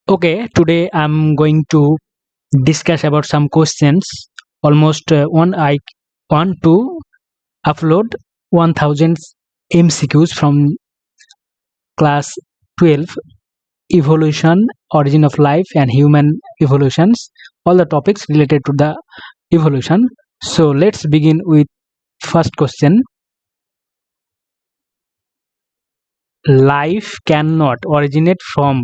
Okay, today I'm going to discuss about some questions. Almost I want to upload 1000 MCQs from class 12, evolution, origin of life and human evolutions, all the topics related to the evolution. So let's begin with first question. Life cannot originate from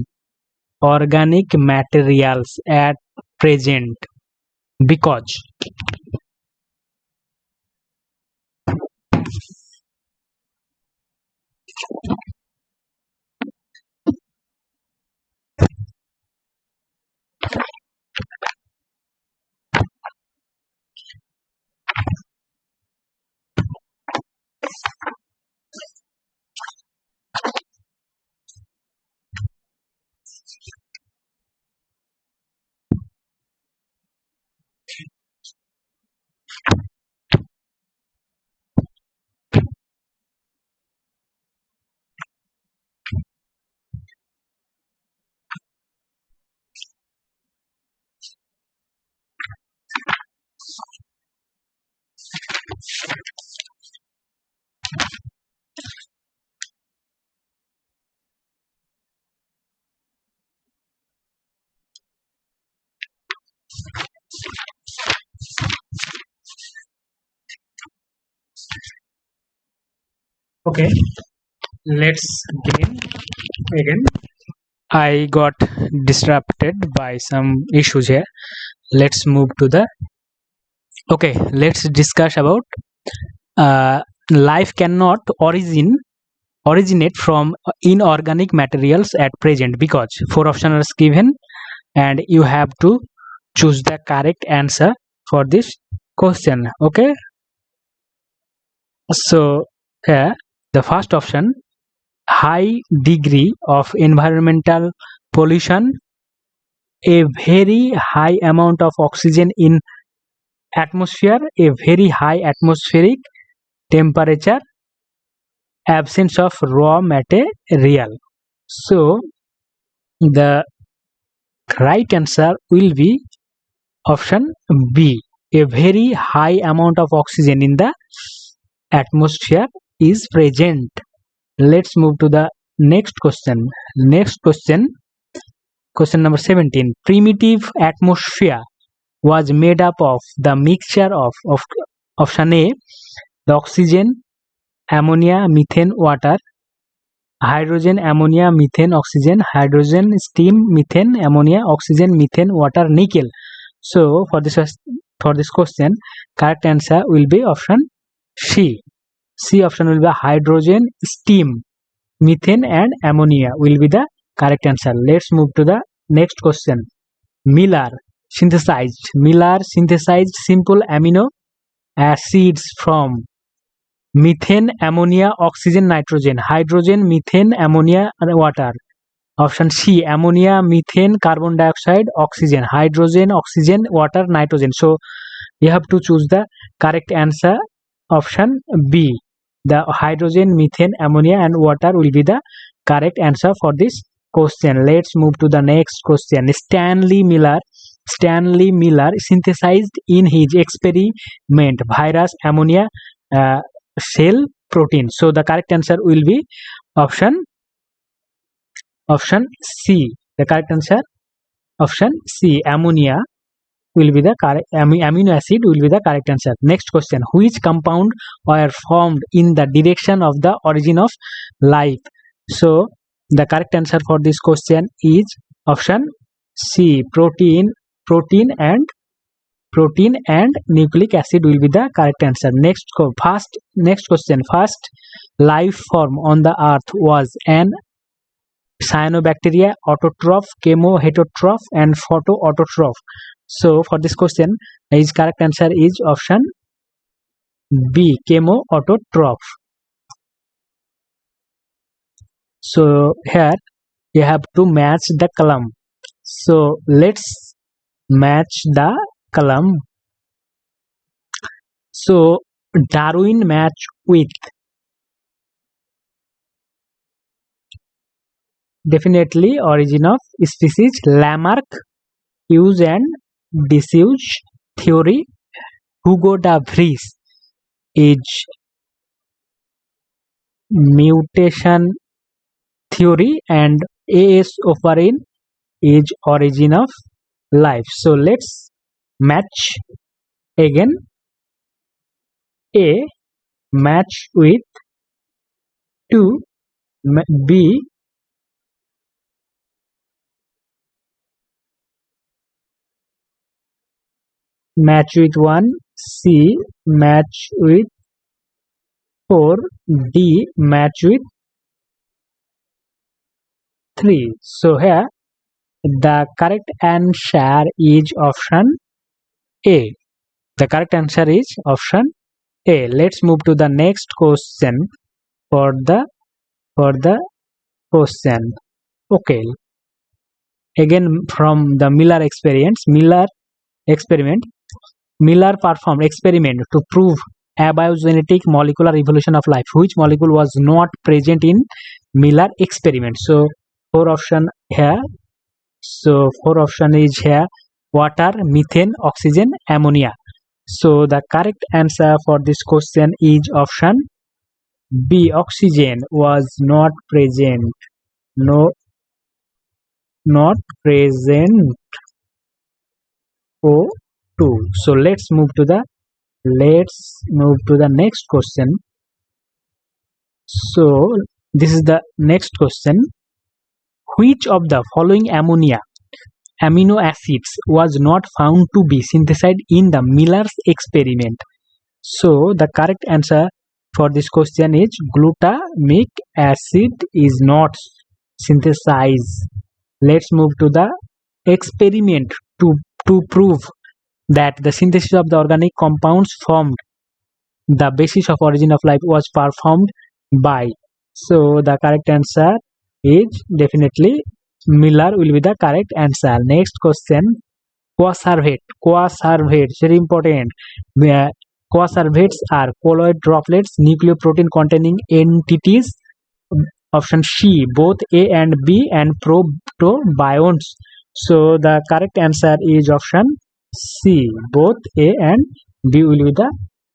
organic materials at present because. Okay, let's begin again. I got disrupted by some issues here. Let's move to the. Okay, let's discuss about life cannot originate from inorganic materials at present because four options are given and you have to choose the correct answer for this question. Okay, so here the first option, high degree of environmental pollution, a very high amount of oxygen in atmosphere, a very high atmospheric temperature, absence of raw material. So the right answer will be option B, a very high amount of oxygen in the atmosphere is present. Let's move to the next question. Question number 17. Primitive atmosphere was made up of the mixture of option A, the oxygen, ammonia, methane, water, hydrogen, ammonia, methane, oxygen, hydrogen, steam, methane, ammonia, oxygen, methane, water, nickel. So for this question, correct answer will be option C. C option will be hydrogen, steam, methane and ammonia will be the correct answer. Let's move to the next question. Miller synthesized simple amino acids from methane, ammonia, oxygen, nitrogen, hydrogen, methane, ammonia and water. Option C, ammonia, methane, carbon dioxide, oxygen, hydrogen, oxygen, water, nitrogen. So you have to choose the correct answer. Option B, the hydrogen, methane, ammonia and water will be the correct answer for this question. Let's move to the next question. Stanley Miller synthesized in his experiment virus, ammonia, cell, protein. So the correct answer will be option C. The correct answer option C, ammonia will be the correct amino acid will be the correct answer. Next question. Which compound were formed in the direction of the origin of life? So the correct answer for this question is option C, protein and nucleic acid will be the correct answer. Next question. First life form on the earth was an cyanobacteria, autotroph, chemoheterotroph and photoautotroph. So for this question, his correct answer is option B, chemoautotroph. So here you have to match the column. So let's match the column. So Darwin match with definitely origin of species, Lamarck use and disuse theory, Hugo de Vries is mutation theory, and A.S. Oparin is origin of life. So let's match again. A match with 2, B match with 1, C match with 4, D match with 3. So here the correct answer is option A. The correct answer is option A. Let's move to the next question for the question. Okay. Again from the Miller experiment. Miller performed experiment to prove abiogenetic molecular evolution of life. Which molecule was not present in Miller experiment? So 4 option here. So 4 option is here: water, methane, oxygen, ammonia. So the correct answer for this question is option B. Oxygen was not present. No, not present. O2. So let's move to the next question. So this is the next question. Which of the following amino acids was not found to be synthesized in the Miller's experiment? So the correct answer for this question is glutamic acid is not synthesized. Let's move to the experiment to prove that the synthesis of the organic compounds formed the basis of origin of life was performed by. So the correct answer is definitely Miller will be the correct answer. Next question, coacervates, very important. Coacervates are colloid droplets, nucleoprotein containing entities. Option C, both A and B, and protobionts. So the correct answer is option C, both A and B will be the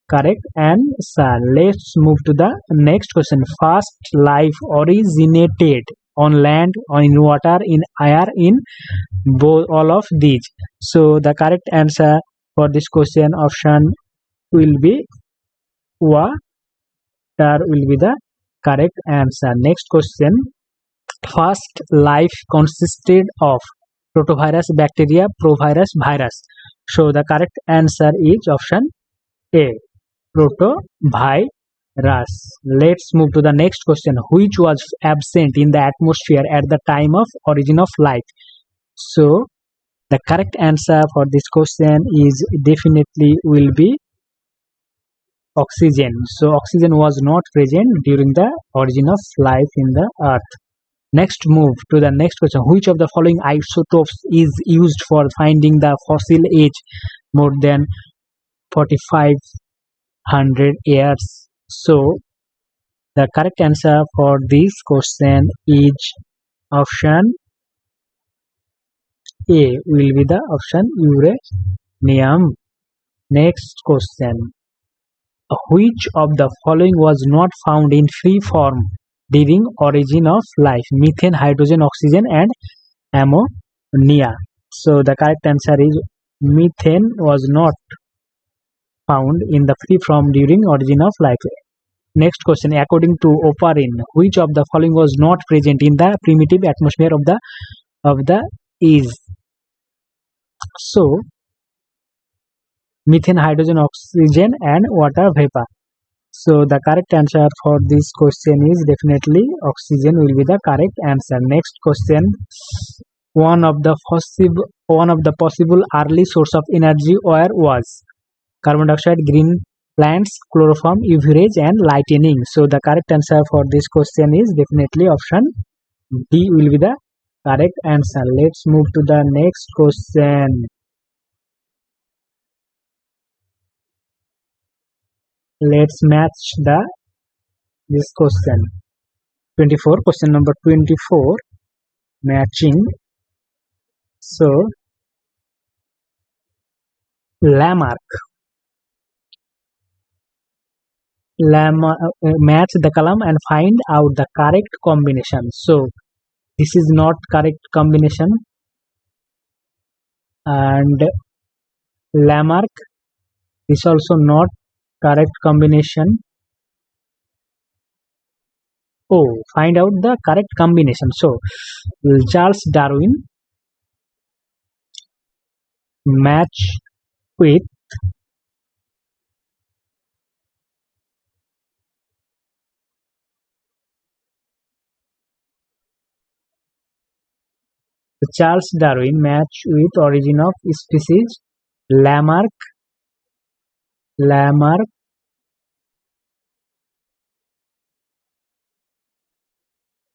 correct answer. Let's move to the next question. First life originated on land, or in water, in air, in both, all of these. So the correct answer for this question option will be water will be the correct answer. Next question. First life consisted of protovirus, bacteria, provirus, virus. So the correct answer is option A, protovirus. Let's move to the next question. Which was absent in the atmosphere at the time of origin of life? So the correct answer for this question is definitely will be oxygen. So oxygen was not present during the origin of life in the earth. Next, move to the next question. Which of the following isotopes is used for finding the fossil age more than 4500 years? So the correct answer for this question is option A, will be the option uranium. Next question. Which of the following was not found in free form during origin of life? Methane, hydrogen, oxygen, and ammonia. So the correct answer is methane was not found in the free form during origin of life. Next question. According to Oparin, which of the following was not present in the primitive atmosphere of the is? So methane, hydrogen, oxygen, and water vapor. So the correct answer for this question is definitely oxygen will be the correct answer. Next question. One of the possible early source of energy where was carbon dioxide, green plants, chloroform, UV rays, and lightning. So the correct answer for this question is definitely option D will be the correct answer. Let's move to the next question. Let's match this question. 24, question number 24. matching. So match the column and find out the correct combination. So this is not correct combination, and Lamarck is also not correct combination. Oh, find out the correct combination. So Charles Darwin match with Charles Darwin match with origin of species. Lamarck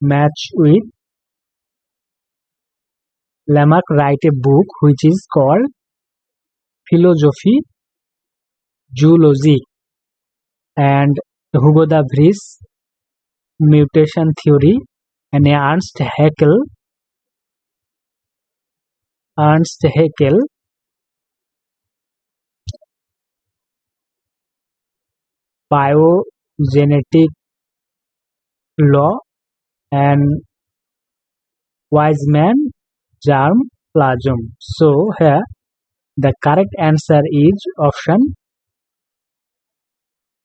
match with Lamarck write a book which is called Philosophie Zoologique, and Hugo de Vries mutation theory, and Ernst Haeckel biogenetic law, and Weizmann germ plasm. So here the correct answer is option.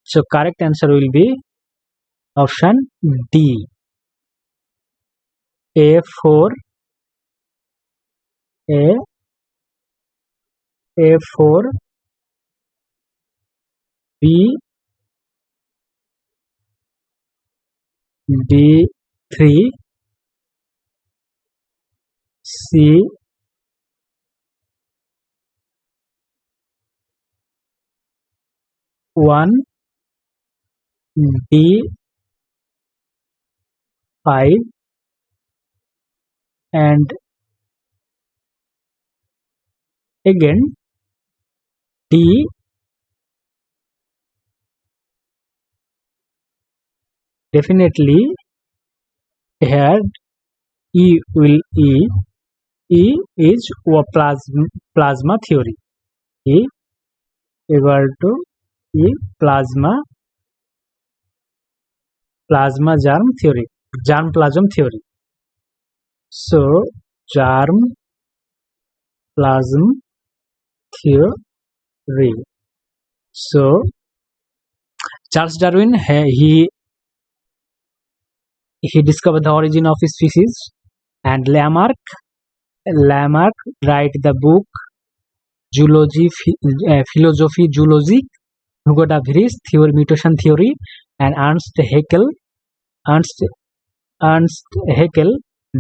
So correct answer will be option D. A4 B D3 C 1 D5 and again D. Definitely here E is plasma theory. E equal to E plasma germ plasm theory. So germ plasm theory. So Charles Darwin he discovered the origin of species, and Lamarck write the book Philosophie Zoologique. Hugo de Vries mutation theory, and Ernst Haeckel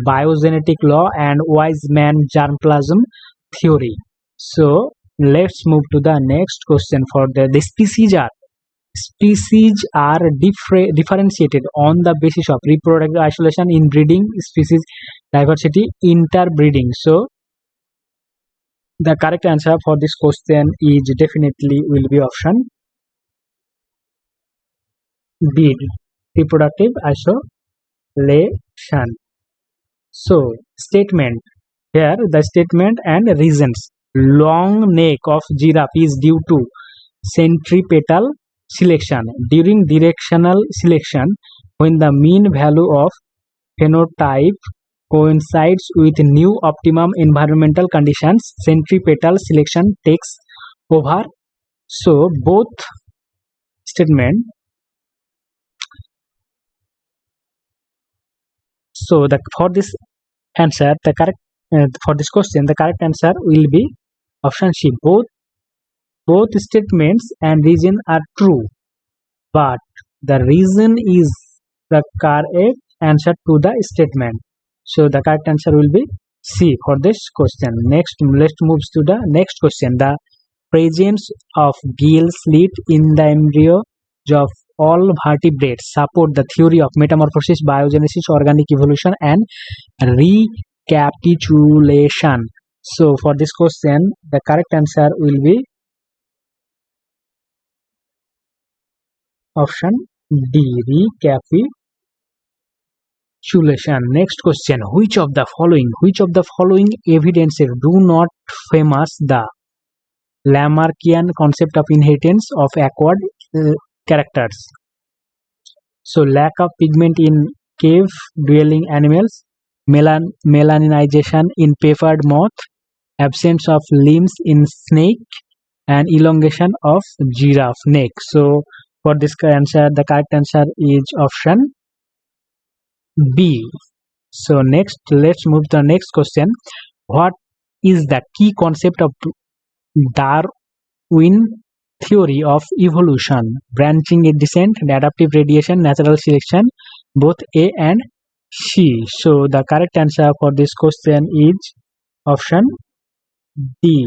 biogenetic law, and Weizmann germplasm theory. So let's move to the next question. For the species are differentiated on the basis of reproductive isolation, inbreeding, species diversity, interbreeding. So the correct answer for this question is definitely will be option B, reproductive isolation. So statement, here the statement and reasons. Long neck of giraffe is due to centripetal selection. During directional selection, when the mean value of phenotype coincides with new optimum environmental conditions, centripetal selection takes over. So both statement. So for this answer, the correct for this question, the correct answer will be option C. Both statements and reason are true, but the reason is the correct answer to the statement. So the correct answer will be C for this question. Next, let's move to the next question. The presence of gill slit in the embryos of all vertebrates support the theory of metamorphosis, biogenesis, organic evolution, and recapitulation. So for this question, the correct answer will be option D, recapitulation. Solution. Next question. Which of the following evidences do not famous the Lamarckian concept of inheritance of acquired characters? So lack of pigment in cave dwelling animals, melaninization in peppered moth, absence of limbs in snake, and elongation of giraffe neck. So for this answer, the correct answer is option B. So next, let's move to the next question. What is the key concept of Darwin theory of evolution? Branching descent, adaptive radiation, natural selection, both A and C. So the correct answer for this question is option D.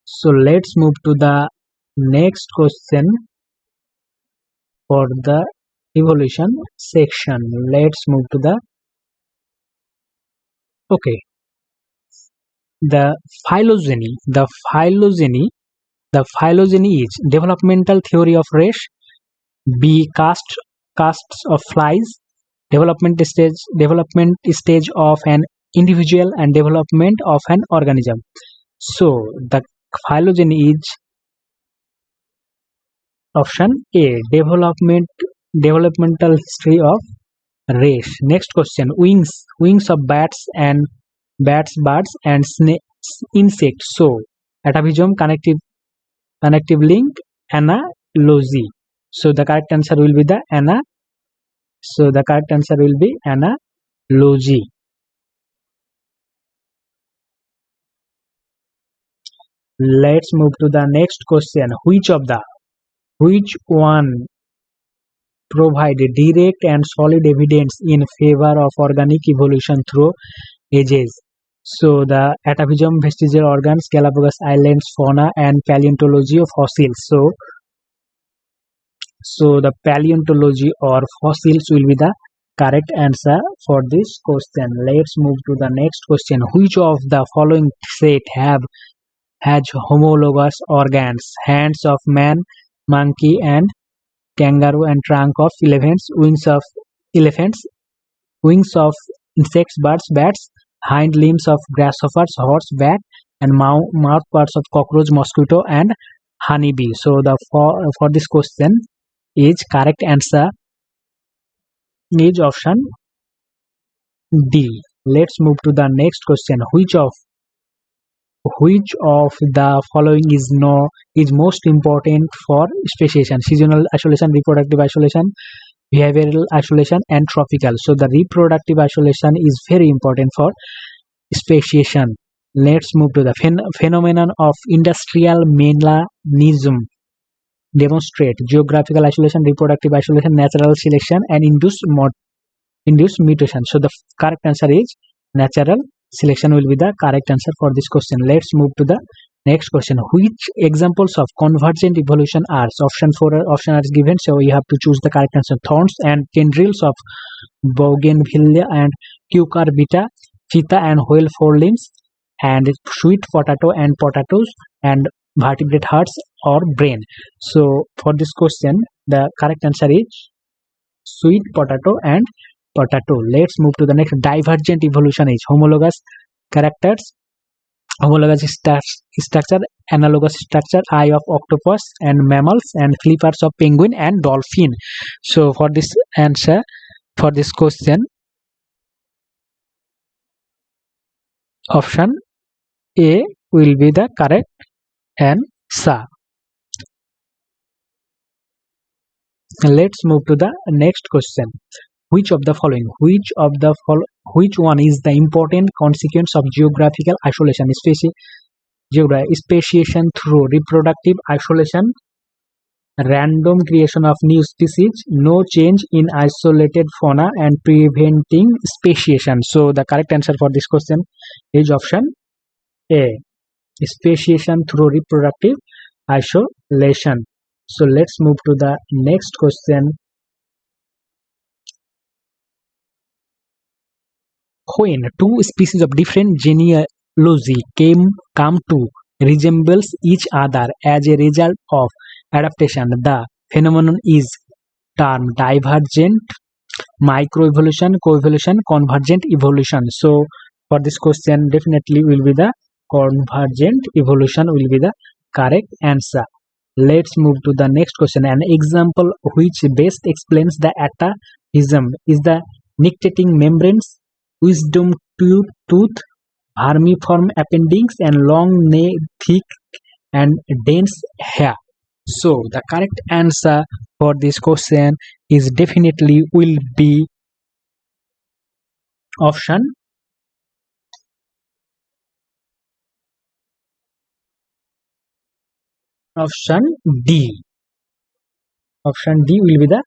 So let's move to the next question for the evolution section. Let's move to the the phylogeny. The phylogeny is developmental theory of race. B. Castes of flies. Development stage of an individual and development of an organism. So the phylogeny is option A. Developmental history of race. Next question. Wings of bats, birds, and insects. So atavism, connective link, analogy. So the correct answer will be analogy. Let's move to the next question. Which one provide direct and solid evidence in favor of organic evolution through ages? So the atavism, vestigial organs, Galapagos Islands fauna, and paleontology of fossils. So the paleontology or fossils will be the correct answer for this question. Let's move to the next question. Which of the following set has homologous organs? Hands of man, monkey, and kangaroo, and trunk of elephants, wings of insects, birds, bats, hind limbs of grasshoppers, horse, bat, and mouth parts of cockroach, mosquito, and honeybee. So the for this question is correct answer is option D. Let's move to the next question. Which of the following is most important for speciation? Seasonal isolation, reproductive isolation, behavioral isolation, and tropical. So the reproductive isolation is very important for speciation. Let's move to the phenomenon of industrial melanism. Demonstrate geographical isolation, reproductive isolation, natural selection, and induced mutation. So the correct answer is natural selection will be the correct answer for this question. Let's move to the next question. Which examples of convergent evolution are? Option are given, so you have to choose the correct answer. Thorns and tendrils of bougainvillea and cucurbita, cheetah and whale forelimbs, and sweet potato and potatoes, and vertebrate hearts or brain. So for this question, the correct answer is sweet potato and potato. Let's move to the next. Divergent evolution is homologous characters, homologous structure, analogous structure, eye of octopus and mammals, and flippers of penguin and dolphin. So for this answer, for this question, option A will be the correct answer. Let's move to the next question. Which one is the important consequence of geographical isolation? Speciation through reproductive isolation, random creation of new species, no change in isolated fauna, and preventing speciation. So the correct answer for this question is option A, speciation through reproductive isolation. So let's move to the next question. When two species of different genealogy come to resembles each other as a result of adaptation, the phenomenon is term divergent microevolution, coevolution, convergent evolution. So for this question definitely will be the convergent evolution will be the correct answer. Let's move to the next question. An example which best explains the atavism is the nictitating membranes, wisdom tooth, vermiform appendix, and long neck, thick and dense hair. So the correct answer for this question is definitely will be option D. Option D will be the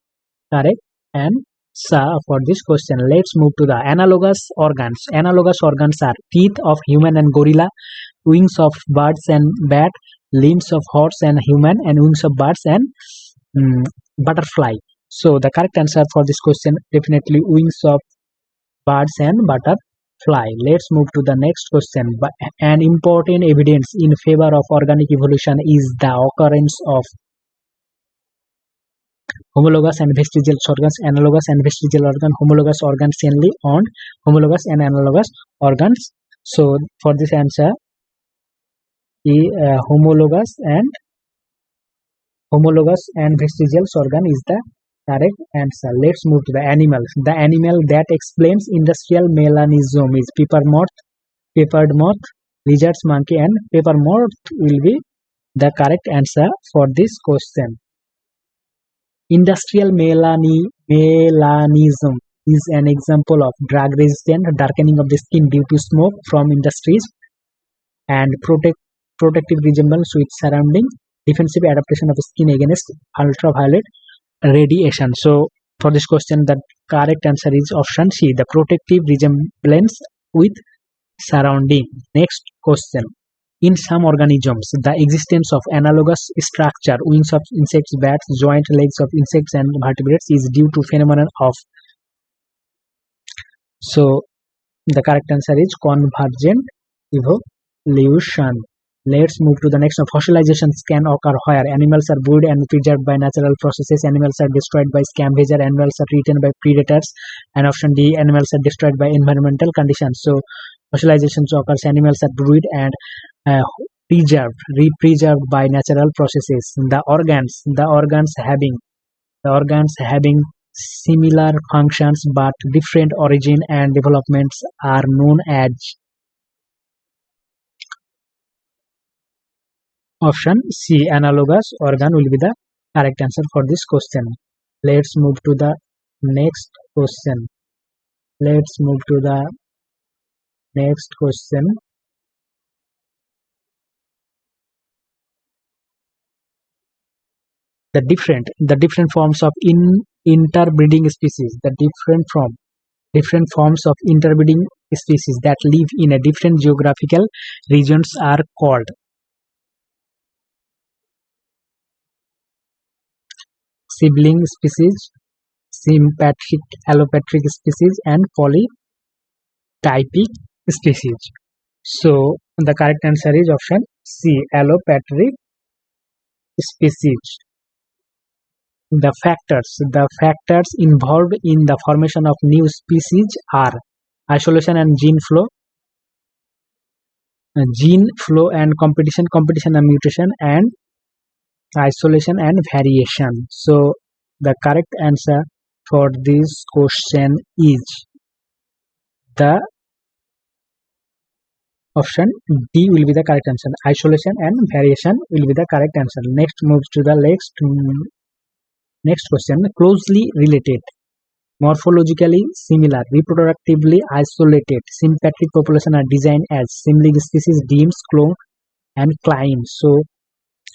correct answer for this question. Let's move to the analogous organs. Analogous organs are teeth of human and gorilla, wings of birds and bat, limbs of horse and human, and wings of birds and butterfly. So the correct answer for this question definitely wings of birds and butterfly. Let's move to the next question. An important evidence in favor of organic evolution is the occurrence of homologous and vestigial organs, analogous and vestigial organ, homologous organs only on homologous and analogous organs. So for this answer, homologous and vestigial organ is the correct answer. Let's move to the animals. The animal that explains industrial melanism is peppered moth, lizards, monkey, and pepper moth will be the correct answer for this question. Industrial melanism is an example of drug-resistant darkening of the skin due to smoke from industries and protective resemblance with surrounding, defensive adaptation of skin against ultraviolet radiation. So for this question the correct answer is option C, the protective resemblance with surrounding. Next question. In some organisms, the existence of analogous structure, wings of insects, bats, joint legs of insects and vertebrates is due to phenomenon of. So the correct answer is convergent evolution. Let's move to the next one. Fossilizations can occur where animals are buried and preserved by natural processes, animals are destroyed by scavenger, animals are eaten by predators, and option D, animals are destroyed by environmental conditions. So fossilizations occurs, animals are buried and preserved by natural processes. The organs having similar functions but different origin and developments are known as. Option C, analogous organ will be the correct answer for this question. Let's move to the next question. The different forms of interbreeding species. The different forms of interbreeding species that live in a different geographical regions are called sibling species, sympatric allopatric species, and polytypic species. So the correct answer is option C, allopatric species. The factors involved in the formation of new species are isolation and gene flow and competition and mutation, and isolation and variation. So the correct answer for this question is the option D will be the correct answer. Isolation and variation will be the correct answer. Next moves to the next question. Closely related, morphologically similar, reproductively isolated, sympatric population are designed as sibling species, dims, clone, and cline. So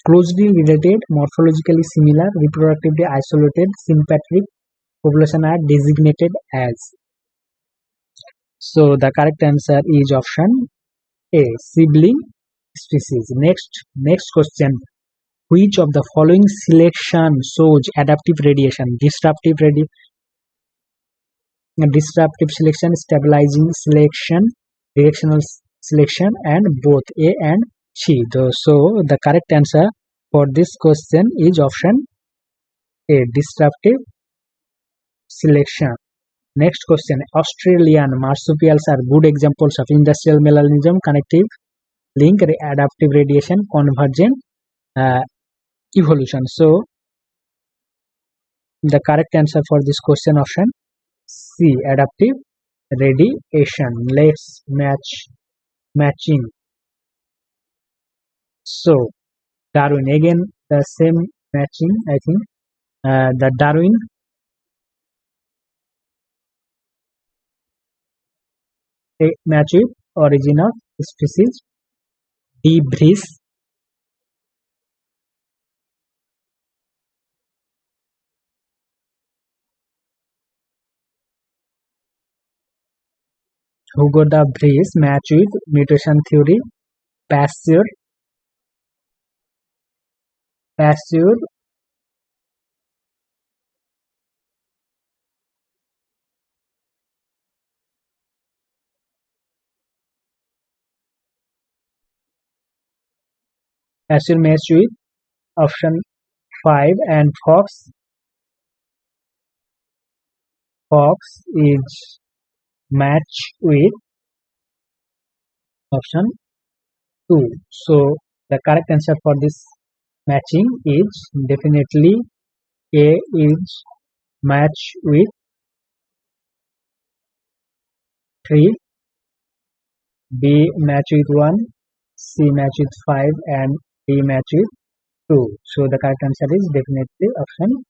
closely related, morphologically similar, reproductively isolated, sympatric population are designated as. So the correct answer is option A, sibling species. Next question. Which of the following selection shows adaptive radiation? Disruptive selection, stabilizing selection, directional selection, and both A and C. So the correct answer for this question is option A, disruptive selection. Next question. Australian marsupials are good examples of industrial melanism, connective link, adaptive radiation, convergent evolution. So the correct answer for this question option C, adaptive radiation. Let's matching. So Darwin, again the same matching, I think. The Darwin match with origin of species. D, Breeze. Hugo de Vries match with mutation theory. Pasteur match with option 5, and Fox is match with option 2. So the correct answer for this matching is definitely A, is match with 3, B match with 1, C match with 5, and D match with 2. So the correct answer is definitely option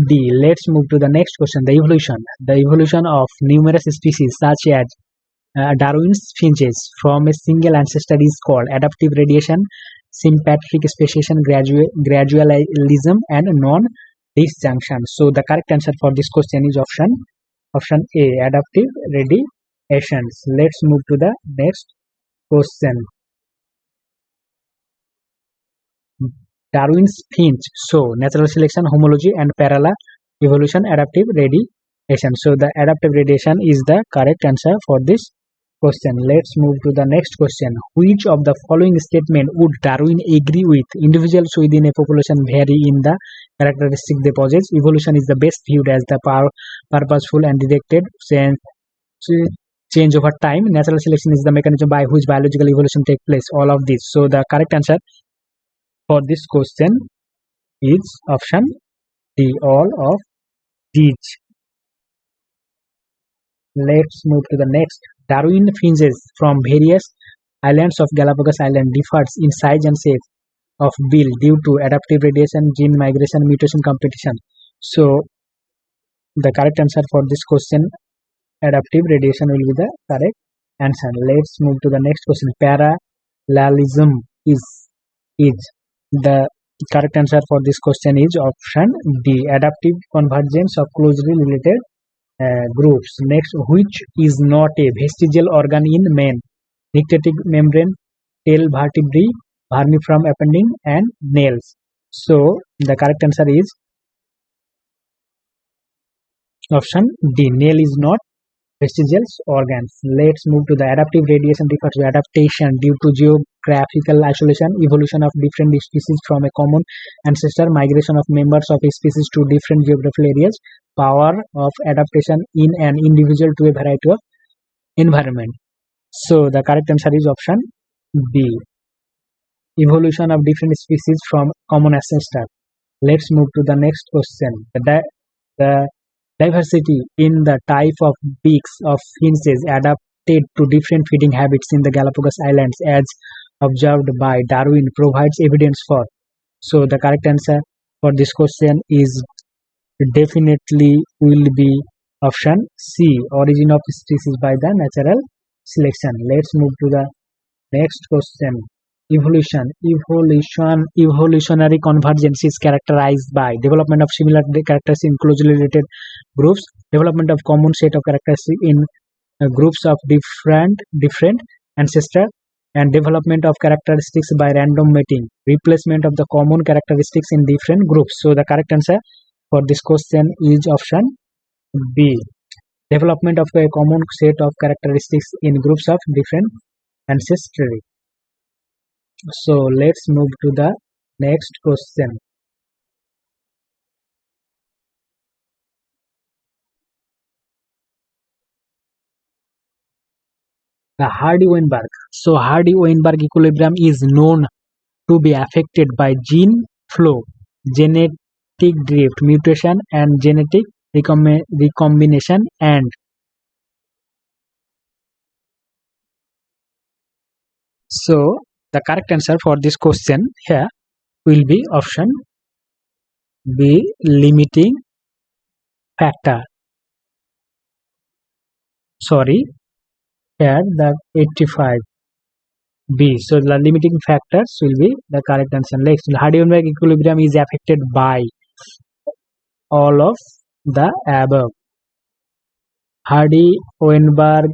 D. Let's move to the next question. The evolution of numerous species such as Darwin's finches from a single ancestor is called adaptive radiation, sympatric speciation, gradualism, and non-disjunction. So the correct answer for this question is option A, adaptive radiations. Let's move to the next question. Darwin's finch. So natural selection, homology, and parallel evolution, adaptive radiation. So the adaptive radiation is the correct answer for this question. Let's move to the next question. Which of the following statement would Darwin agree with? Individuals within a population vary in the characteristic they possess. Evolution is the best viewed as the purposeful and directed change over time. Natural selection is the mechanism by which biological evolution takes place. All of this. So the correct answer for this question is option D, all of these. Let's move to the next. Darwin finches from various islands of Galapagos Island differs in size and shape of bill due to adaptive radiation, gene migration, mutation, competition. So the correct answer for this question, adaptive radiation, will be the correct answer. Let's move to the next question. Parallelism is the correct answer for this question is option D, adaptive convergence of closely related groups. Next, which is not a vestigial organ in man? Nictatic membrane, tail, vertebrae, vermiform appending, and nails. So the correct answer is option D, nail is not vestigial organs. Let's move to the adaptive radiation refers to adaptation due to geographical isolation, evolution of different species from a common ancestor, migration of members of a species to different geographical areas, power of adaptation in an individual to a variety of environment. So the correct answer is option B, evolution of different species from common ancestor. Let's move to the next question. The diversity in the type of beaks of finches adapted to different feeding habits in the Galapagos Islands as observed by Darwin provides evidence for. So the correct answer for this question is definitely will be option C, origin of species by the natural selection. Let's move to the next question. Evolutionary convergence is characterized by development of similar characteristics in closely related groups, development of common set of characteristics in groups of different ancestors, and development of characteristics by random mating, replacement of the common characteristics in different groups. So the correct answer for this question is option B, development of a common set of characteristics in groups of different ancestry. So let's move to the next question. The Hardy-Weinberg. So Hardy-Weinberg equilibrium is known to be affected by gene flow, genetic drift, mutation, and genetic recombination. And so the correct answer for this question here will be option B, limiting factor. Sorry, here the 85 B. So the limiting factors will be the correct answer. Next, Hardy-Weinberg equilibrium is affected by all of the above. Hardy-Weinberg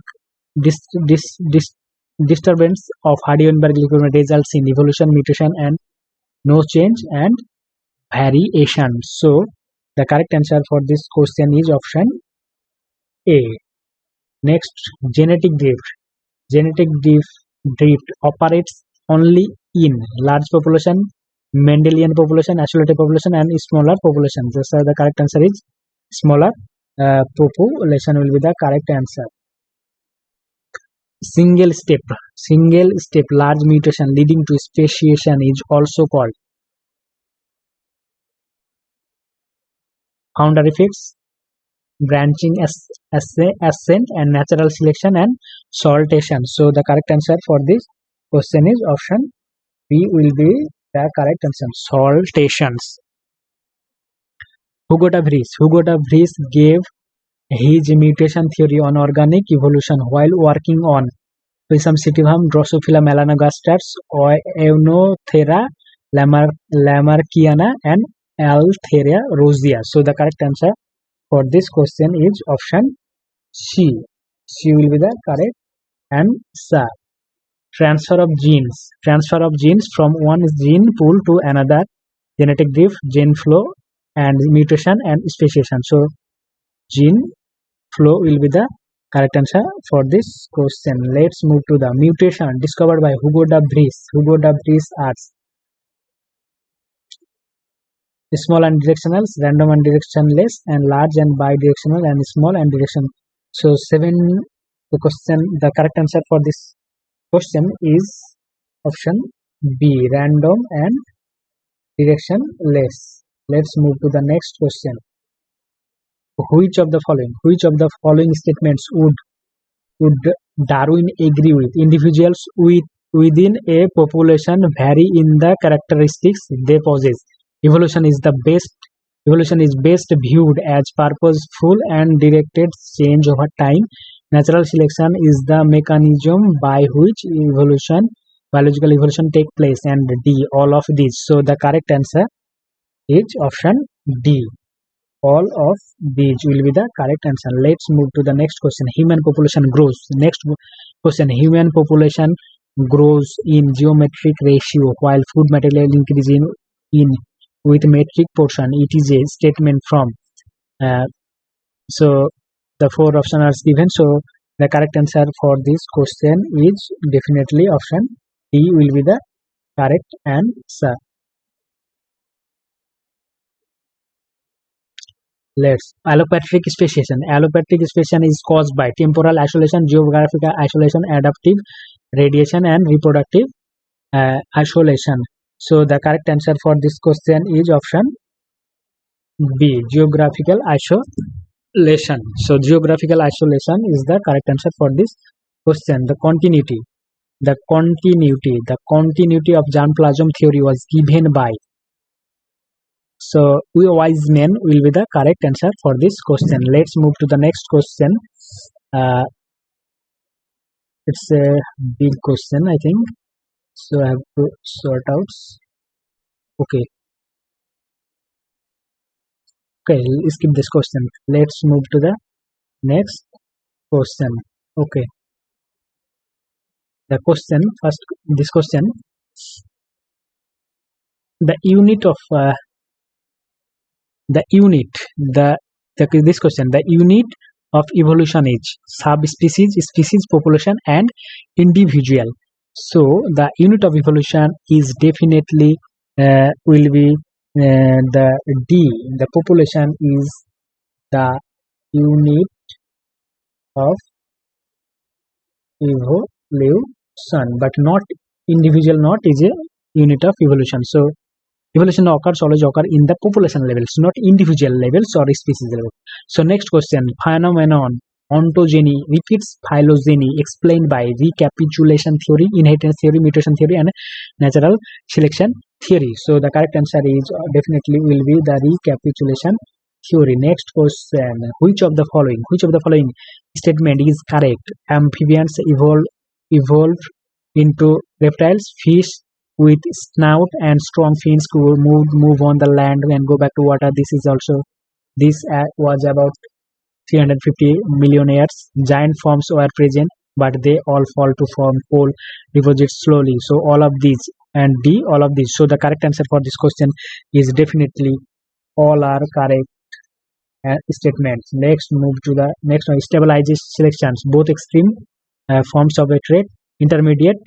disturbance of Hardy-Weinberg equilibrium results in evolution, mutation, and no change and variation. So the correct answer for this question is option A. Next, genetic drift. Genetic drift operates only in large population, Mendelian population, isolated population, and smaller population. So the correct answer is smaller population will be the correct answer. Single step large mutation leading to speciation is also called founder effects, branching ascent, and natural selection and saltation. So the correct answer for this question is option B will be the correct answer, saltations. Hugo de Vries gave his mutation theory on organic evolution while working on Prism Citivum, Drosophila melanogaster, Eunothera lamarckiana, and Altheria rosea. So the correct answer for this question is option C. C will be the correct answer. Transfer of genes from one gene pool to another, genetic drift, gene flow, and mutation and speciation. So gene flow will be the correct answer for this question. Let's move to the mutation discovered by Hugo de Vries. Hugo de Vries asks small and directionals, random and directionless, and large and bidirectional, and small and directional. So the correct answer for this question is option B, random and directionless. Let's move to the next question. Which of the following statements would Darwin agree with? Individuals within a population vary in the characteristics they possess. Evolution is best viewed as purposeful and directed change over time. Natural selection is the mechanism by which biological evolution takes place. And D, all of these. So the correct answer is option D. All of these will be the correct answer. Let's move to the next question. Human population grows. Next question. Human population grows in geometric ratio while food material increases in with metric portion. It is a statement from so the four options are given. So the correct answer for this question is definitely option D will be the correct answer. Let's allopathic speciation. Allopathic speciation is caused by temporal isolation, geographical isolation, adaptive radiation, and reproductive isolation. So the correct answer for this question is option B, geographical isolation. So geographical isolation is the correct answer for this question. The continuity of germplasm theory was given by. So Weismann will be the correct answer for this question. Let's move to the next question. It's a big question, I think. So I have to sort out. Okay, skip this question. Let's move to the next question. Okay, the question first. This question, the unit of evolution is subspecies, species, population, and individual. So the unit of evolution is definitely will be the D. The population is the unit of evolution. evolution, but not individual knot is a unit of evolution. So evolution occurs always occur in the population levels, not individual levels or species level. So next question, phenomenon ontogeny repeats phylogeny explained by recapitulation theory, inheritance theory, mutation theory, and natural selection theory. So the correct answer is definitely will be the recapitulation theory. Next question, which of the following statement is correct? Amphibians evolved into reptiles. Fish with snout and strong fins could move on the land and go back to water. This was about 350 million years. Giant forms were present, but they all fall to form coal deposits slowly. So all of these and D, all of these. So the correct answer for this question is definitely all are correct statements. Next, move to the next one. Stabilized selections, both extreme forms of a trait, intermediate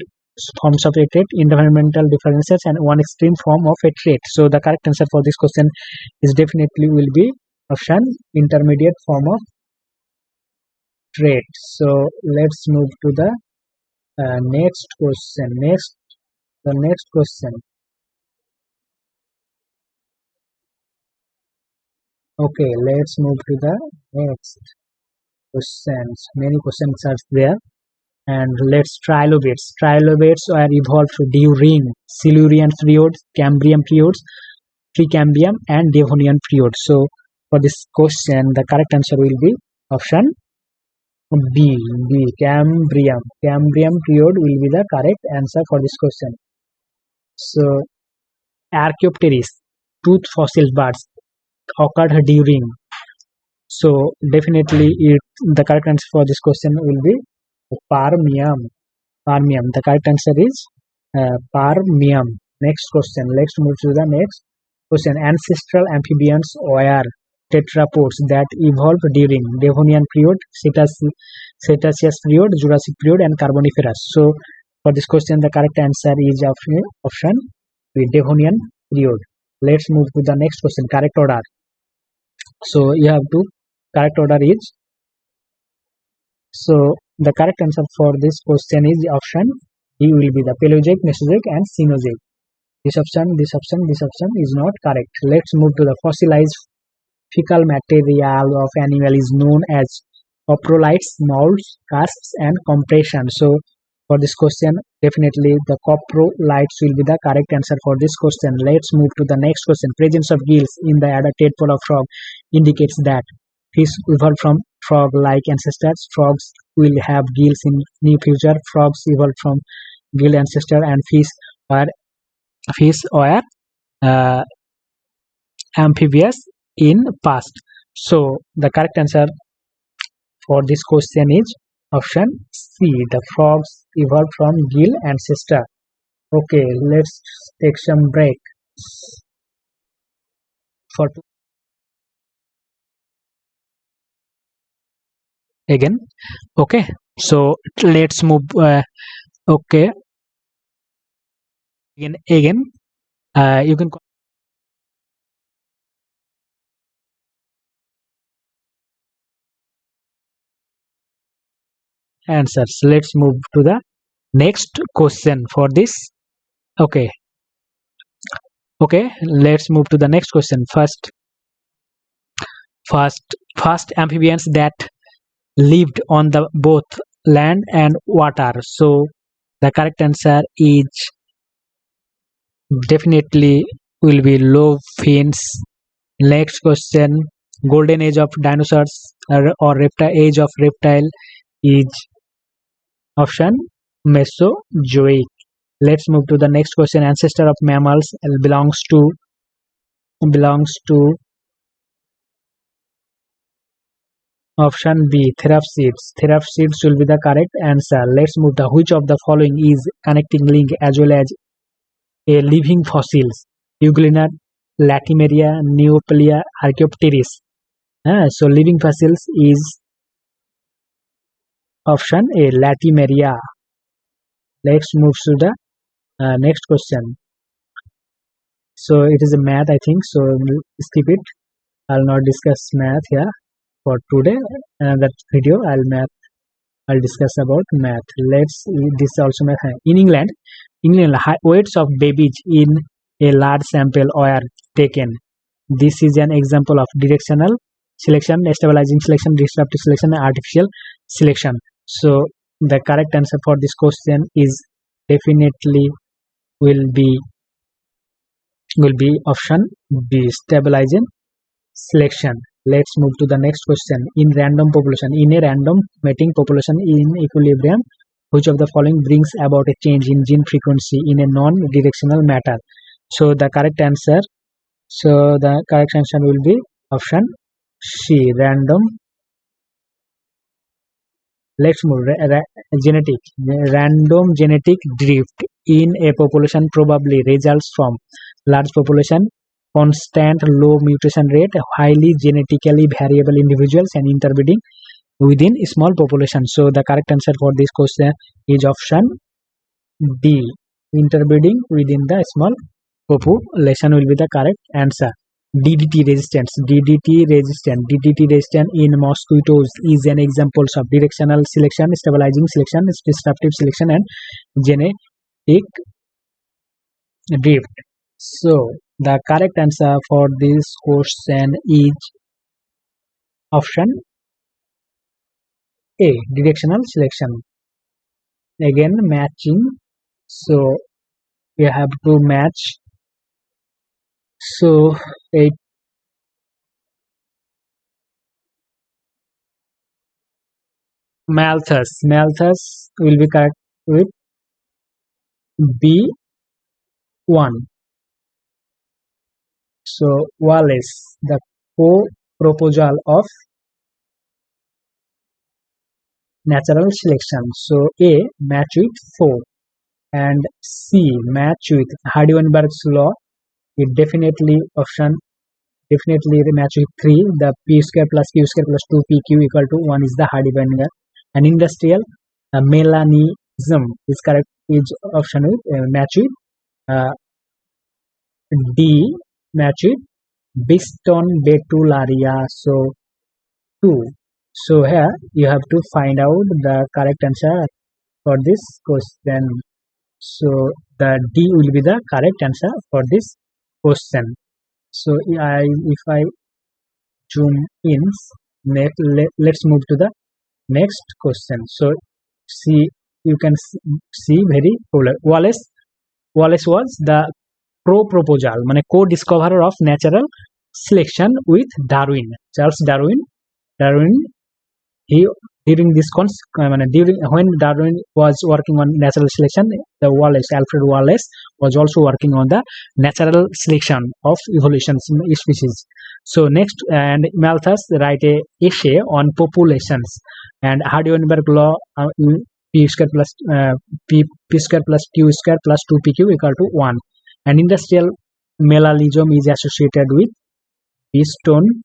forms of a trait, environmental differences, and one extreme form of a trait. So the correct answer for this question is definitely will be option intermediate form of trait. So let's move to the next question. The next question. Okay, let's move to the next questions. Many questions are there. And let's trilobates. Trilobates are evolved during Silurian period, Cambrian periods, Precambrian, and Devonian period. So for this question, the correct answer will be option B. Cambrian. Cambrian period will be the correct answer for this question. So Archaeopteryx, tooth fossil birds occurred during. So definitely the correct answer for this question will be Permian. The correct answer is Permian. Next question. Let's move to the next question. Ancestral amphibians were tetrapods that evolved during Devonian period, Cretaceous period, Jurassic period, and Carboniferous. So for this question, the correct answer is option B, Devonian period. Let's move to the next question. Correct order. So you have to correct order is. So the correct answer for this question is option D will be the Paleozoic, Mesozoic, and Cenozoic. This option is not correct. Let's move to the fossilized fecal material of animal is known as coprolites, molds, casts, and compression. So for this question, definitely the coprolites will be the correct answer for this question. Let's move to the next question. Presence of gills in the adult tadpole of frog indicates that fish evolved from frog-like ancestors. Frogs will have gills in near future. Frogs evolved from gill ancestor, and fish were amphibious in past. So the correct answer for this question is option C. The frogs evolved from gill ancestor. Okay, let's take some break for again. Okay, so let's move. Okay, again. You can answers. Let's move to the next question for this. Okay, let's move to the next question. First amphibians that lived on the both land and water. So the correct answer is definitely will be low fins. Next question, golden age of dinosaurs or age of reptile is option Mesozoic. Let's move to the next question. Ancestor of mammals belongs to option B, therapsids. Therapsids will be the correct answer. Let's move to which of the following is connecting link as well as a living fossils? Euglena, Latimeria, Neopelia, Archaeopteryx. So living fossils is option A, Latimeria. Let's move to the next question. So it is a math, I think. So skip it. I'll not discuss math here for today. That video I'll math I'll discuss about math. This also math. In England, weights of babies in a large sample were taken. This is an example of directional selection, stabilizing selection, disruptive selection, and artificial selection. So the correct answer for this question is definitely will be option B, stabilizing selection. Let's move to the next question. In random population, in a random mating population in equilibrium, which of the following brings about a change in gene frequency in a non-directional matter? So the correct answer will be option C, random. Let's move. Random genetic drift in a population probably results from large population, constant low mutation rate, highly genetically variable individuals, and interbreeding within a small population. So the correct answer for this question is option D, interbreeding within the small population will be the correct answer. DDT resistance in mosquitoes is an example of directional selection, stabilizing selection, disruptive selection, and genetic drift. So the correct answer for this question is option A, directional selection. Again, matching. So we have to match. So Malthus will be correct with B1. So Wallace, the co-proposal of natural selection. So A, match with 4, and C, match with Weinberg's law. It definitely match with 3. The P square plus Q square plus 2PQ equal to 1 is the Weinberg. And industrial melanism is correct, is option with match with D, match with Biston betularia. So 2. So here you have to find out the correct answer for this question. So the D will be the correct answer for this question. So if I zoom in, let's move to the next question. So see, you can see very popular. Wallace was the co-proposal, co-discoverer of natural selection with Darwin. Charles Darwin, he during this when Darwin was working on natural selection, Alfred Wallace was also working on the natural selection of evolution species. So next, and Malthus write a essay on populations, and Weinberg law, P square plus Q square plus 2PQ equal to 1. And industrial melanism is associated with Biston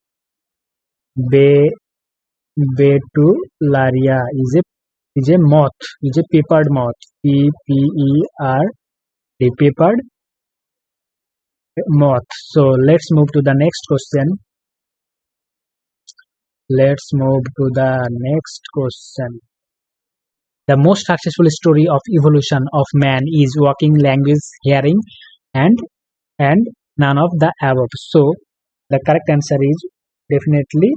betularia is a moth, is a peppered moth, peppered moth. So let's move to the next question. The most successful story of evolution of man is walking, language, hearing, and none of the above. So the correct answer is definitely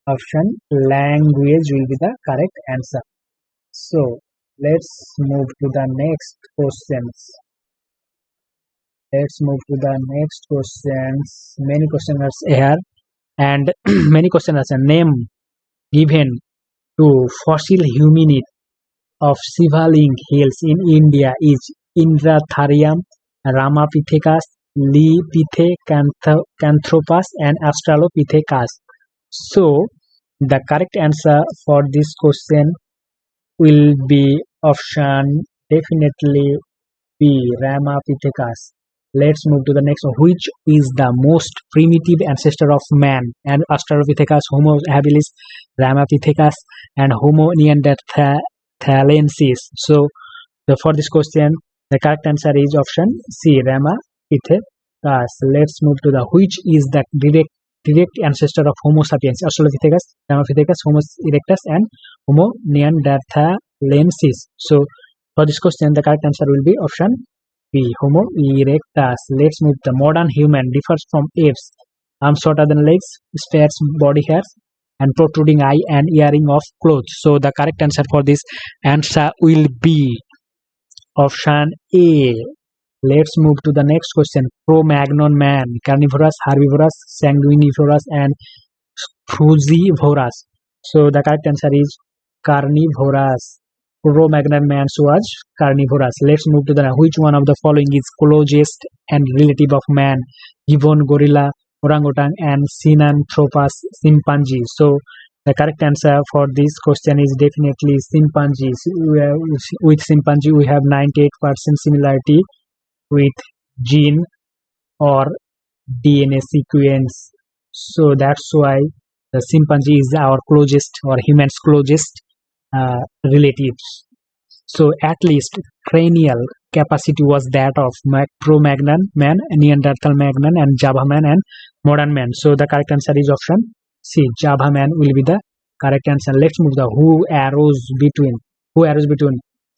option language will be the correct answer. So let's move to the next questions. Many questions are here, and many questions are name given to fossil hominid of Sivaling Hills in India is Indratharium, Ramapithecus, Lepithecanthopas, and Australopithecus. So the correct answer for this question will be option definitely B, Ramapithecus. Let's move to the next one. Which is the most primitive ancestor of man? And Australopithecus, Homo habilis, Ramapithecus, and Homo neanderthalensis. So for this question, the correct answer is option C, Ramapithecus. Let's move to the which is the direct direct ancestor of Homo sapiens, Australopithecus, Ramapithecus, Homo erectus, and Homo neanderthalensis. So for this question, the correct answer will be option B, Homo erectus. Let's move. The modern human differs from apes. Arms shorter than legs, sparse body hairs, and protruding eye and earring of clothes. So the correct answer for this answer will be option A. Let's move to the next question. Cro-Magnon man, carnivorous, herbivorous, sanguinivorous, and frugivorous. So the correct answer is carnivorous. Cro-Magnon man was carnivorous. Let's move to the which one of the following is closest and relative of man? Gibbon, gorilla, orangutan, and Sinanthropus chimpanzee. So the correct answer for this question is definitely chimpanzees. With chimpanzee we have 98% similarity with gene or DNA sequence. So that's why the chimpanzee is our closest or human's closest relatives. So at least cranial capacity was that of Cro-Magnon man, Neanderthal man, and Java man, and modern man. So the correct answer is option C. Java man will be the correct answer. Let's move the who arose between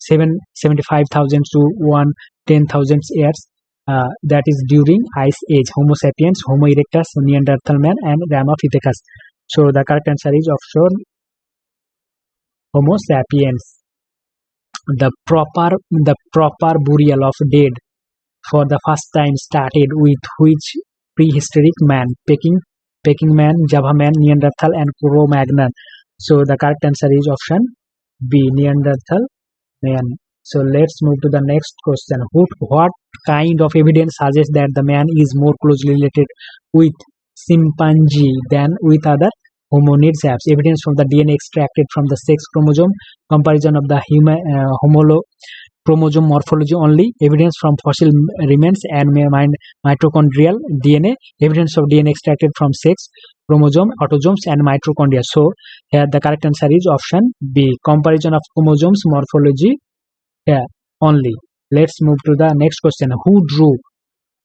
75,000 to 110,000 years. That is during Ice Age. Homo sapiens, Homo erectus, Neanderthal man, and Ramapithecus. So the correct answer is option Homo sapiens. The proper burial of dead for the first time started with which prehistoric man? Peking man, Java man, Neanderthal, and Cro-Magnon. So the correct answer is option B, Neanderthal man. So let's move to the next question. What kind of evidence suggests that the man is more closely related with chimpanzee than with other hominids? Evidence from the DNA extracted from the sex chromosome, comparison of the homolog chromosome morphology only, evidence from fossil remains and mitochondrial DNA, evidence of DNA extracted from sex chromosome, autosomes, and mitochondria. So here the correct answer is option B, comparison of chromosomes morphology here only. Let's move to the next question. Who drew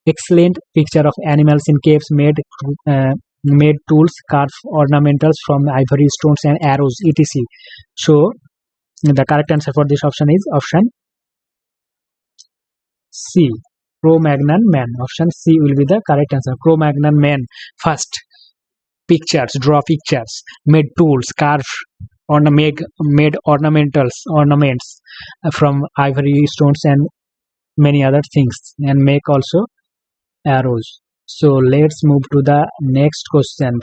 excellent picture of animals in caves, made tools, carved ornamentals from ivory, stones, and arrows, etc. So the correct answer for this option is option C, Cro-Magnon man. Option C will be the correct answer. Cro-Magnon man first draw pictures, made tools, carved made ornaments from ivory, stones, and many other things, and make also arrows. So let's move to the next question.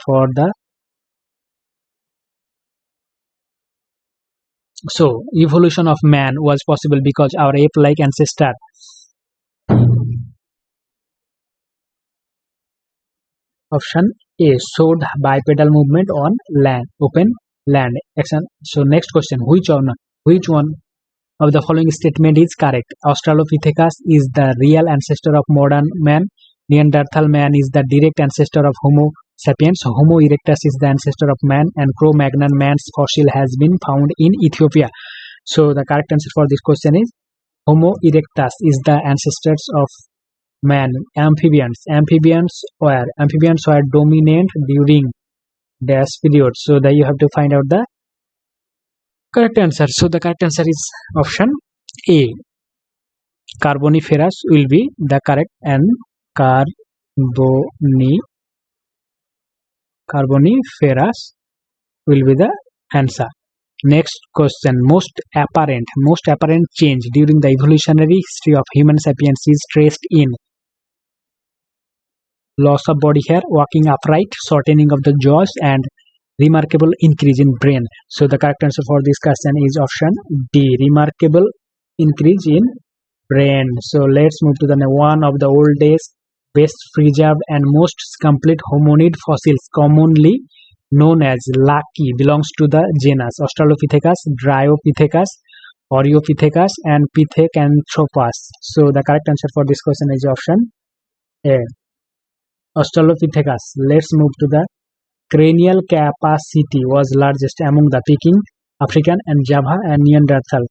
So evolution of man was possible because our ape-like ancestor option A, showed bipedal movement on open land. So next question, which one of the following statement is correct? Australopithecus is the real ancestor of modern man. Neanderthal man is the direct ancestor of Homo sapiens. Homo erectus is the ancestor of man, and Cro-Magnon man's fossil has been found in Ethiopia. So the correct answer for this question is Homo erectus is the ancestors of man. Amphibians were dominant during this period. So that you have to find out the correct answer. So the correct answer is option A, Carboniferous will be the correct, and Carboniferous will be the answer. Next question. Most apparent change during the evolutionary history of human sapiens is traced in loss of body hair, walking upright, shortening of the jaws, and remarkable increase in brain. So the correct answer for this question is option D, remarkable increase in brain. So let's move to the one of the oldest, best preserved, and most complete hominid fossils, commonly known as Lucky, belongs to the genus Australopithecus, Dryopithecus, Oreopithecus, and Pithecanthropus. So the correct answer for this question is option A, Australopithecus. Let's move to the cranial capacity was largest among the Peking, African, and Java, and Neanderthal.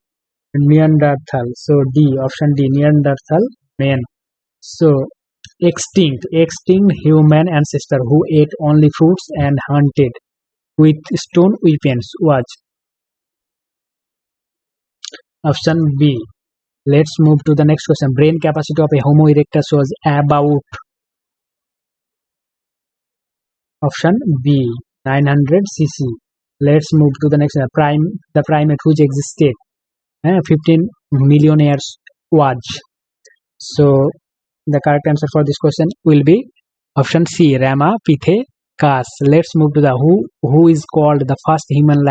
So D, option D, Neanderthal man. So Extinct human ancestor who ate only fruits and hunted with stone weapons was option B. Let's move to the next question. Brain capacity of a Homo erectus was about option B 900 cc. Let's move to the next the primate which existed 15 million years was. So the correct answer for this question will be option C Ramapithecus. Let's move to the who is called the first human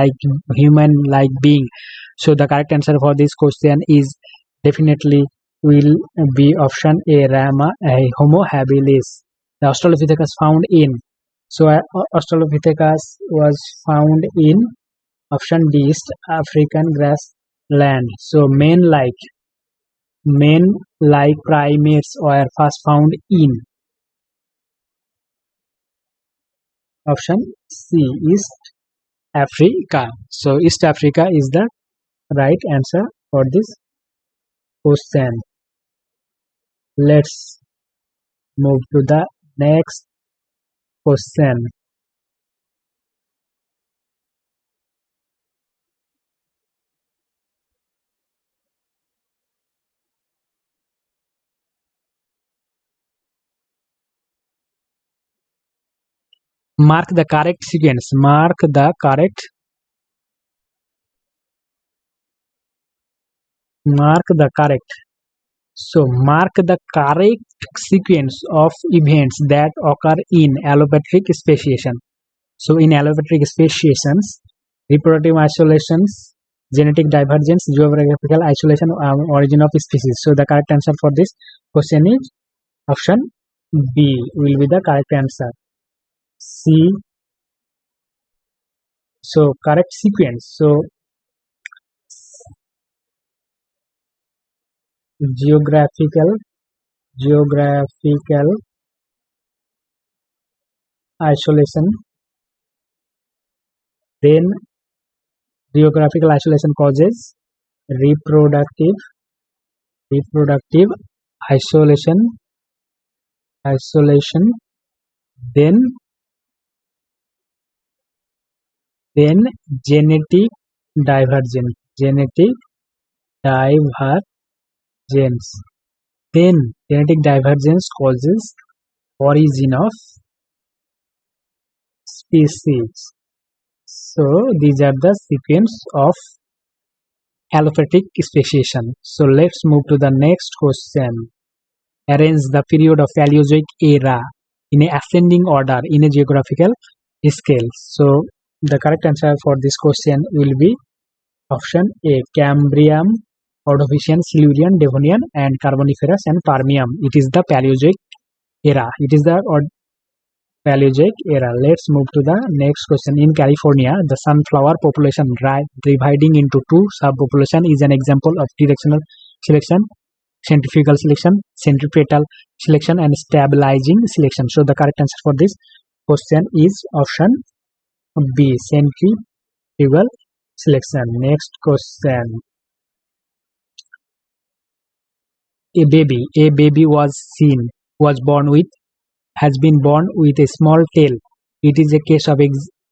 like being. So the correct answer for this question is definitely will be option A Homo habilis. The Australopithecus found in. So Australopithecus was found in option D East African grassland. So men-like primates were first found in option C East Africa. So East Africa is the right answer for this question. Let's move to the next question. Mark the correct sequence. Mark the correct So mark the correct sequence of events that occur in allopatric speciation. So in allopatric speciations, reproductive isolations, genetic divergence, geographical isolation, origin of species. So the correct answer for this question is option B will be the correct answer. C. So correct sequence. So geographical isolation, then geographical isolation causes reproductive isolation, then genetic divergence, then genetic divergence causes origin of species. So these are the sequence of allopatric speciation. So let's move to the next question. Arrange the period of Paleozoic era in a ascending order in a geographical scale. So the correct answer for this question will be option A Cambrian, Ordovician, Silurian, Devonian and Carboniferous and Permian. It is the Paleozoic era. It is the Paleozoic era. Let's move to the next question. In California, the sunflower population dividing into two subpopulations is an example of directional selection, centrifugal selection, centripetal selection, and stabilizing selection. So the correct answer for this question is option B, centrifugal selection. Next question. A baby has been born with a small tail. It is a case of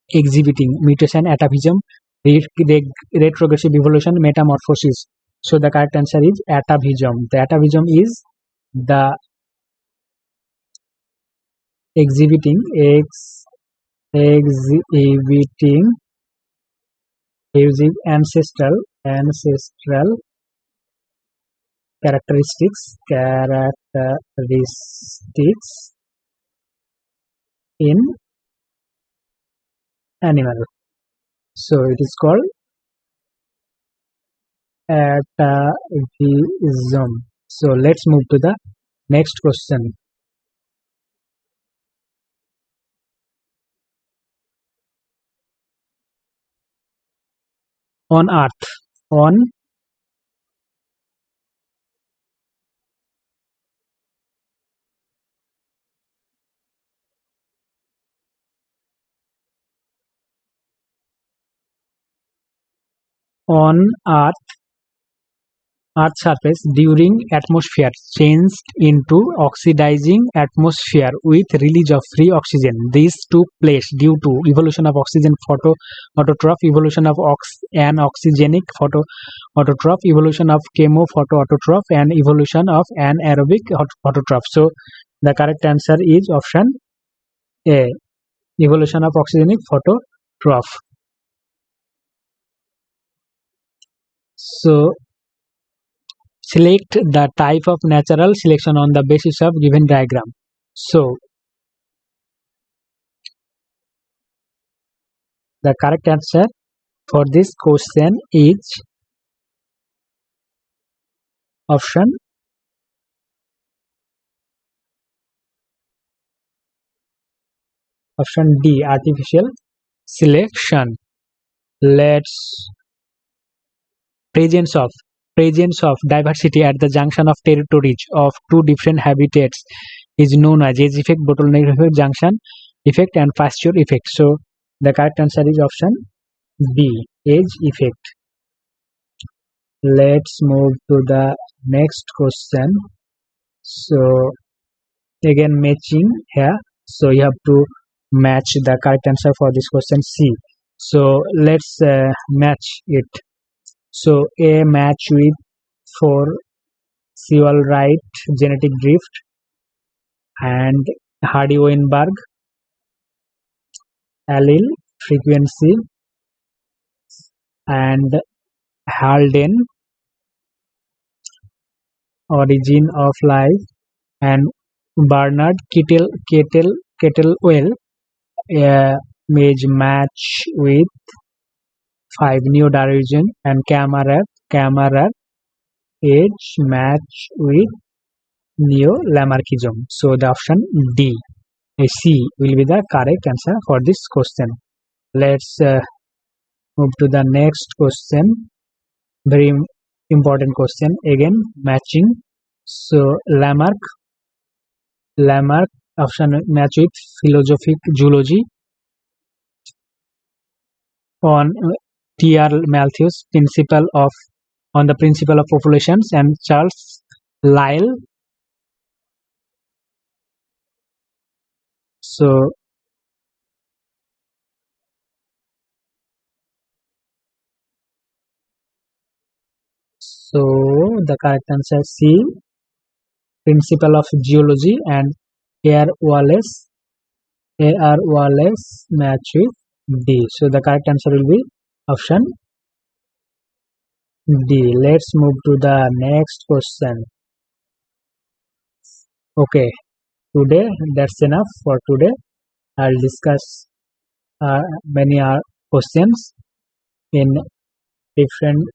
exhibiting mutation, atavism, retrogressive evolution, metamorphosis. So the correct answer is atavism. The atavism is the exhibiting ancestral characteristics in animal. So it is called atavism. So let's move to the next question. On Earth, on Earth, Earth's surface during atmosphere changed into oxidizing atmosphere with release of free oxygen. This took place due to evolution of oxygen autotroph, evolution of anoxygenic autotroph, evolution of chemophotoautotroph, and evolution of anaerobic autotroph. So the correct answer is option A, evolution of oxygenic phototroph. So select the type of natural selection on the basis of given diagram. So the correct answer for this question is option D, artificial selection. Let's presence of diversity at the junction of territories of two different habitats is known as age effect, bottleneck effect, junction effect, and pasture effect. So the correct answer is option B, age effect. Let's move to the next question. So again matching here. So you have to match the correct answer for this question C. So let's match it. So A, match with 4 Sewell Wright genetic drift and Hardy Weinberg allele frequency and Halden origin of life and Bernard Kettlewell age match with 5 Neo-Darwinism and Kammerer age match with Neo-Lamarckism. So the option D, C will be the correct answer for this question. Let's move to the next question. Very important question again, matching. So Lamarck option match with philosophic zoology on T.R. Malthus on the principle of populations and Charles Lyell. So the correct answer C, principle of geology and A.R. Wallace match with D. So the correct answer will be option D. Let's move to the next question. Okay, today that's enough for today. I'll discuss many questions in different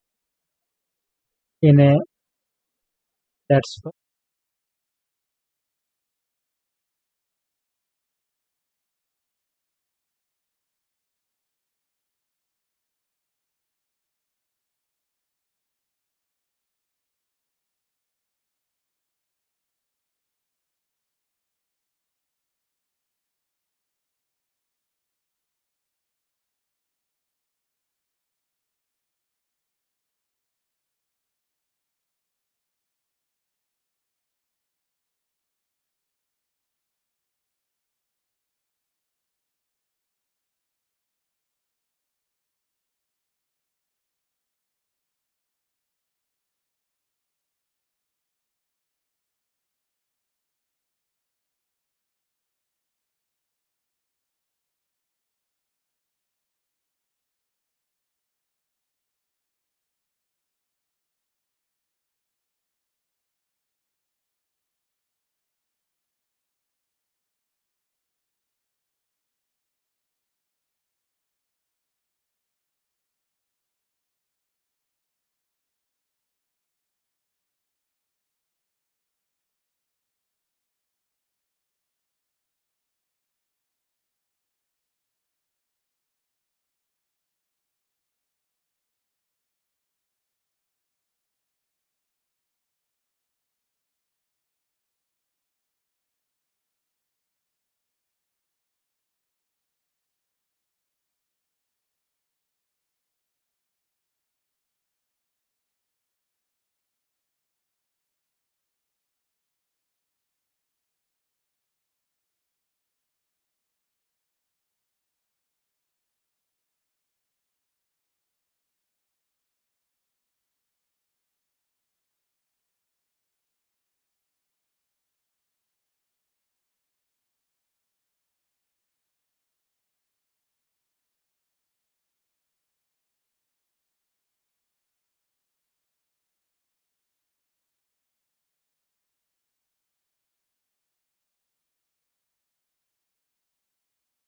in a that's